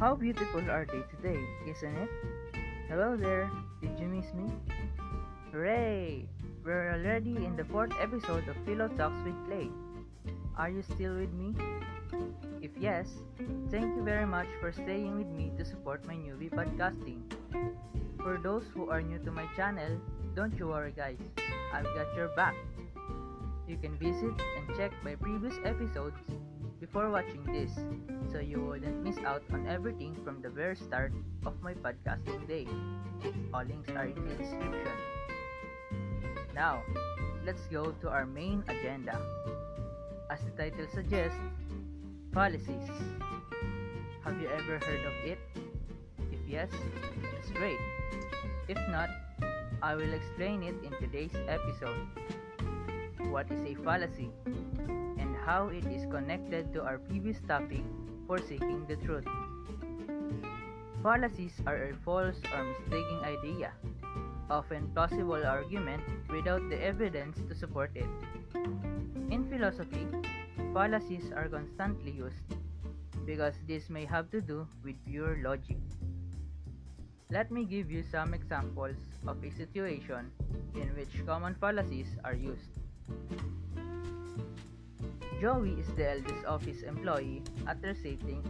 How beautiful are they today, isn't it? Hello there, did you miss me? Hooray! We're already in the fourth episode of Philo Talks with Clay. Are you still with me? If yes, thank you very much for staying with me to support my newbie podcasting. For those who are new to my channel, don't you worry guys, I've got your back. You can visit and check my previous episodes before watching this, so you wouldn't miss out on everything from the very start of my podcasting day. All links are in the description. Now, let's go to our main agenda. As the title suggests, fallacies. Have you ever heard of it? If yes, it's great. If not, I will explain it in today's episode. What is a fallacy? And how it is connected to our previous topic for seeking the truth. Fallacies are a false or mistaken idea, often plausible argument without the evidence to support it. In philosophy, fallacies are constantly used because this may have to do with pure logic. Let me give you some examples of a situation in which common fallacies are used. Joey is the eldest office employee at a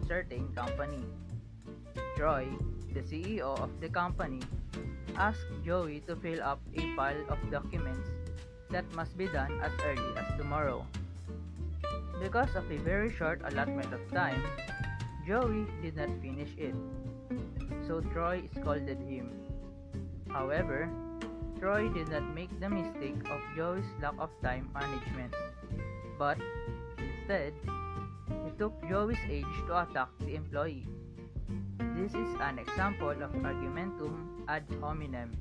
certain company. Troy, the CEO of the company, asked Joey to fill up a pile of documents that must be done as early as tomorrow. Because of a very short allotment of time, Joey did not finish it, so Troy scolded him. However, Troy did not make the mistake of Joey's lack of time management, but instead, he took Joey's age to attack the employee. This is an example of argumentum ad hominem.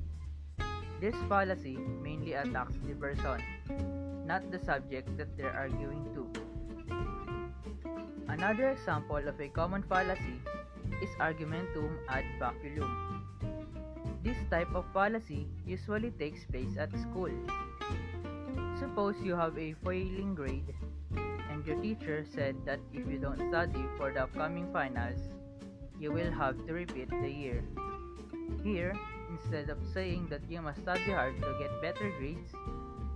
This fallacy mainly attacks the person, not the subject that they're arguing to. Another example of a common fallacy is argumentum ad baculum. This type of fallacy usually takes place at school. Suppose you have a failing grade and your teacher said that if you don't study for the upcoming finals, you will have to repeat the year. Here, instead of saying that you must study hard to get better grades,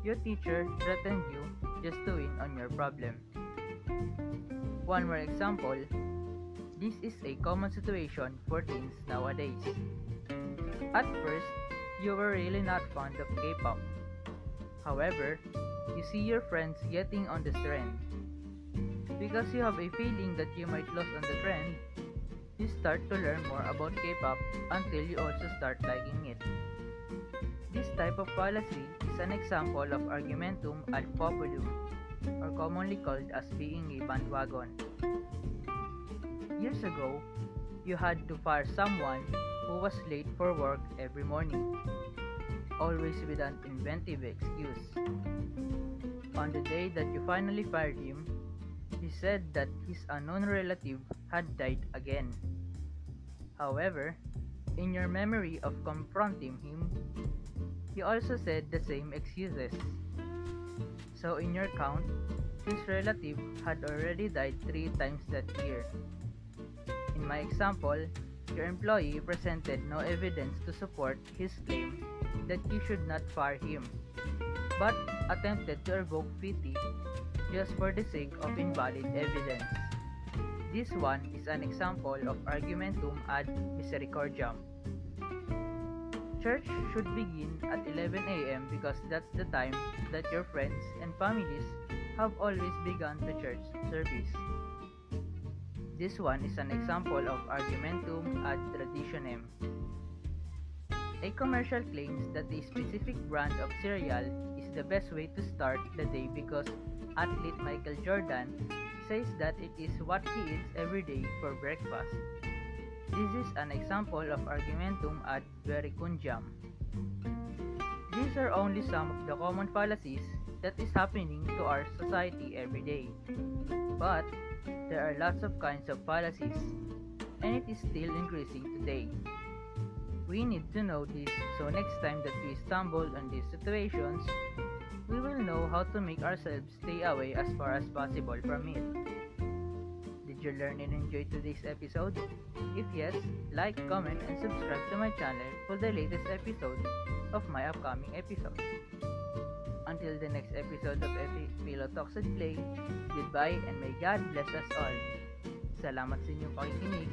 your teacher threatened you just to win on your problem. One more example, this is a common situation for teens nowadays. At first, you were really not fond of K-pop. However, you see your friends getting on the trend. Because you have a feeling that you might lose on the trend, you start to learn more about K-pop until you also start liking it. This type of fallacy is an example of argumentum ad populum, or commonly called as being a bandwagon. Years ago, you had to fire someone who was late for work every morning, always with an inventive excuse. On the day that you finally fired him, he said that his unknown relative had died again. However, in your memory of confronting him, he also said the same excuses. So in your count, his relative had already died 3 times that year. In my example, your employee presented no evidence to support his claim that you should not fire him, but attempted to revoke PT just for the sake of invalid evidence. This one is an example of argumentum ad misericordiam. Church should begin at 11 a.m. because that's the time that your friends and families have always begun the church service. This one is an example of argumentum ad traditionem. A commercial claims that a specific brand of cereal is the best way to start the day because athlete Michael Jordan says that it is what he eats every day for breakfast. This is an example of argumentum ad verecundiam. These are only some of the common fallacies that is happening to our society every day. But there are lots of kinds of fallacies, and it is still increasing today. We need to know this so next time that we stumble on these situations, we will know how to make ourselves stay away as far as possible from it. Did Did you learn and enjoy today's episode? If yes, like, comment, and subscribe to my channel for the latest episode of my upcoming episodes. Until the next episode of Philo Talks and Play, goodbye and may God bless us all. Salamat sa inyong pakikinig.